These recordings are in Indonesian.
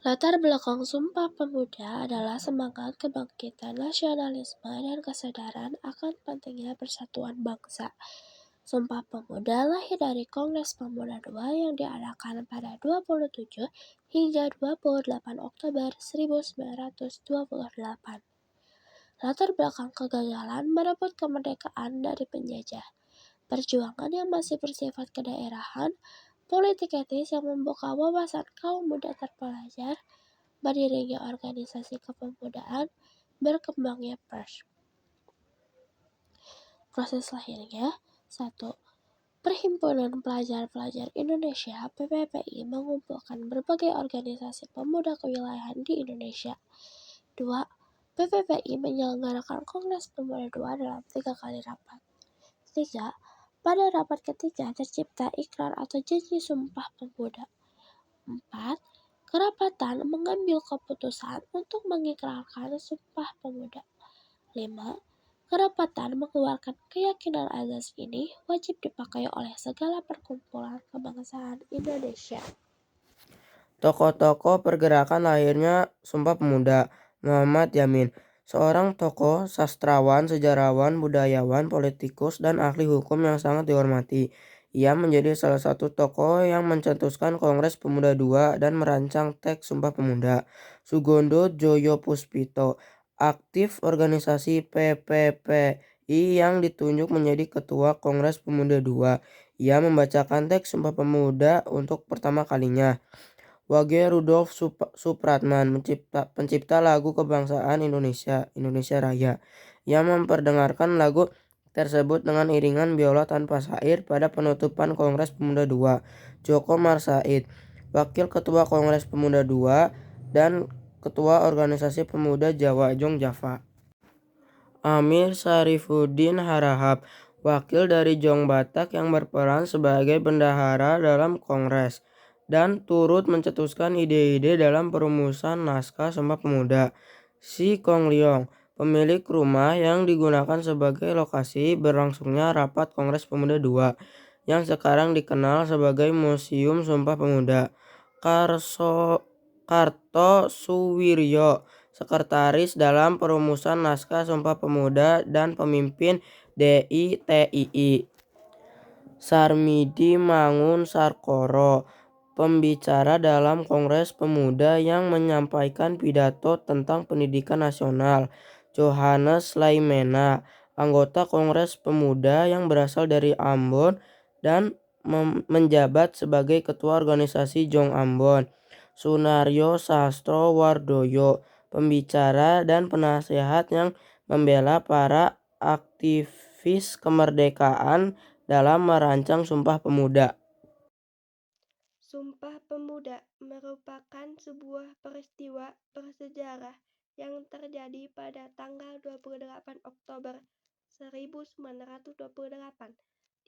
Latar belakang Sumpah Pemuda adalah semangat kebangkitan nasionalisme dan kesadaran akan pentingnya persatuan bangsa. Sumpah Pemuda lahir dari Kongres Pemuda II yang diadakan pada 27 hingga 28 Oktober 1928. Latar belakang kegagalan merebut kemerdekaan dari penjajah, perjuangan yang masih bersifat kedaerahan, politik etis yang membuka wawasan kaum muda terpelajar, berdirinya organisasi kepemudaan, berkembangnya pers. Proses lahirnya 1. Perhimpunan Pelajar-Pelajar Indonesia (PPPI) mengumpulkan berbagai organisasi pemuda kewilayahan di Indonesia. 2. PPPI menyelenggarakan Kongres Pemuda II dalam 3 kali rapat. 3. Pada rapat ketiga tercipta ikrar atau janji Sumpah Pemuda. 4. Kerapatan mengambil keputusan untuk mengikrarkan Sumpah Pemuda. 5. Kerapatan mengeluarkan keyakinan azas ini wajib dipakai oleh segala perkumpulan kebangsaan Indonesia. Tokoh-tokoh pergerakan lahirnya Sumpah Pemuda. Muhammad Yamin, seorang tokoh, sastrawan, sejarawan, budayawan, politikus, dan ahli hukum yang sangat dihormati. Ia menjadi salah satu tokoh yang mencetuskan Kongres Pemuda II dan merancang teks Sumpah Pemuda. Sugondo Joyo Puspito, aktif organisasi PPPI yang ditunjuk menjadi Ketua Kongres Pemuda II. Ia membacakan teks Sumpah Pemuda untuk pertama kalinya. Wage Rudolf Supratman, pencipta lagu kebangsaan Indonesia, Indonesia Raya, yang memperdengarkan lagu tersebut dengan iringan biola tanpa syair pada penutupan Kongres Pemuda II. Joko Marsaid, Wakil Ketua Kongres Pemuda II dan Ketua Organisasi Pemuda Jawa Jong Java. Amir Syarifuddin Harahap, wakil dari Jong Batak yang berperan sebagai bendahara dalam Kongres dan turut mencetuskan ide-ide dalam perumusan naskah Sumpah Pemuda. Si Kong Leong, pemilik rumah yang digunakan sebagai lokasi berlangsungnya rapat Kongres Pemuda II, yang sekarang dikenal sebagai Museum Sumpah Pemuda. Karto Suwiryo, sekretaris dalam perumusan naskah Sumpah Pemuda dan pemimpin DITII. Sarmidi Mangun Sarkoro, pembicara dalam Kongres Pemuda yang menyampaikan pidato tentang pendidikan nasional. Johannes Laimena, anggota Kongres Pemuda yang berasal dari Ambon dan menjabat sebagai ketua organisasi Jong Ambon. Sunaryo Sastro Wardoyo, pembicara dan penasehat yang membela para aktivis kemerdekaan dalam merancang Sumpah Pemuda. Sumpah Pemuda merupakan sebuah peristiwa bersejarah yang terjadi pada tanggal 28 Oktober 1928,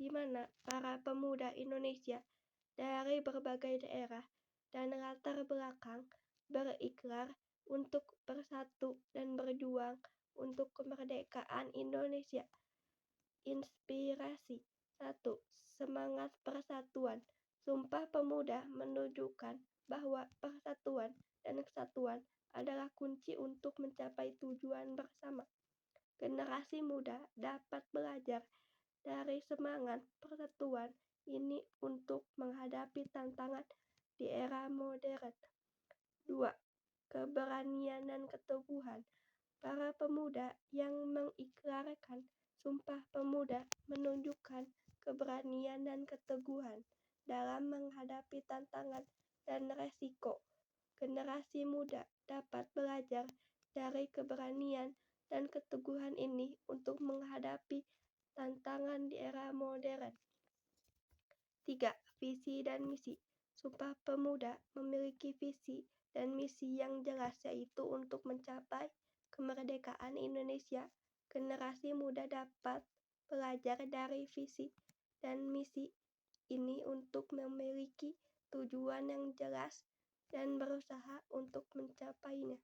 di mana para pemuda Indonesia dari berbagai daerah dan latar belakang berikrar untuk bersatu dan berjuang untuk kemerdekaan Indonesia. Inspirasi 1. Semangat persatuan. Sumpah Pemuda menunjukkan bahwa persatuan dan kesatuan adalah kunci untuk mencapai tujuan bersama. Generasi muda dapat belajar dari semangat persatuan ini untuk menghadapi tantangan di era modern. 2. Keberanian dan keteguhan. Para pemuda yang mengikrarkan Sumpah Pemuda menunjukkan keberanian dan keteguhan dalam menghadapi tantangan dan resiko. Generasi muda dapat belajar dari keberanian dan keteguhan ini untuk menghadapi tantangan di era modern. 3. Visi dan misi. Sumpah Pemuda memiliki visi dan misi yang jelas, yaitu untuk mencapai kemerdekaan Indonesia. Generasi muda dapat belajar dari visi dan misi ini untuk memiliki tujuan yang jelas dan berusaha untuk mencapainya.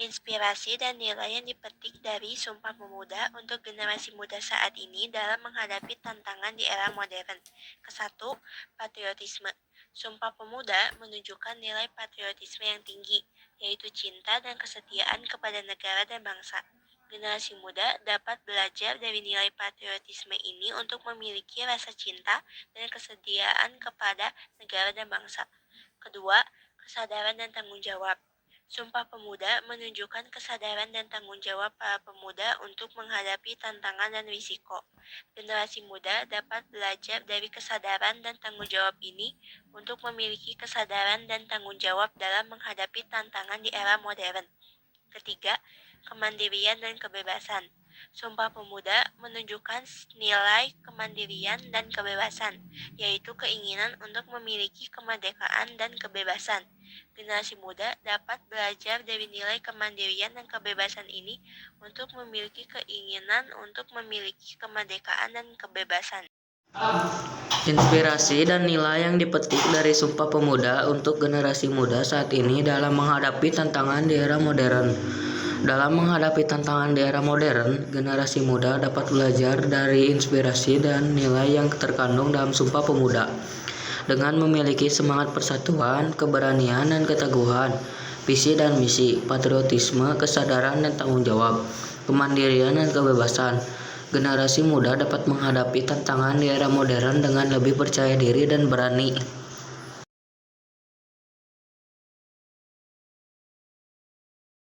Inspirasi dan nilai yang dipetik dari Sumpah Pemuda untuk generasi muda saat ini dalam menghadapi tantangan di era modern. Ke-1, patriotisme. Sumpah Pemuda menunjukkan nilai patriotisme yang tinggi, yaitu cinta dan kesetiaan kepada negara dan bangsa. Generasi muda dapat belajar dari nilai patriotisme ini untuk memiliki rasa cinta dan kesetiaan kepada negara dan bangsa. Kedua, kesadaran dan tanggung jawab. Sumpah Pemuda menunjukkan kesadaran dan tanggung jawab para pemuda untuk menghadapi tantangan dan risiko. Generasi muda dapat belajar dari kesadaran dan tanggung jawab ini untuk memiliki kesadaran dan tanggung jawab dalam menghadapi tantangan di era modern. Ketiga, kemandirian dan kebebasan. Sumpah Pemuda menunjukkan nilai kemandirian dan kebebasan, yaitu keinginan untuk memiliki kemerdekaan dan kebebasan. Generasi muda dapat belajar dari nilai kemandirian dan kebebasan ini untuk memiliki keinginan untuk memiliki kemerdekaan dan kebebasan. Inspirasi dan nilai yang dipetik dari Sumpah Pemuda untuk generasi muda saat ini dalam menghadapi tantangan di era modern. Dalam menghadapi tantangan di era modern, generasi muda dapat belajar dari inspirasi dan nilai yang terkandung dalam Sumpah Pemuda. Dengan memiliki semangat persatuan, keberanian dan keteguhan, visi dan misi, patriotisme, kesadaran dan tanggung jawab, kemandirian dan kebebasan, generasi muda dapat menghadapi tantangan di era modern dengan lebih percaya diri dan berani.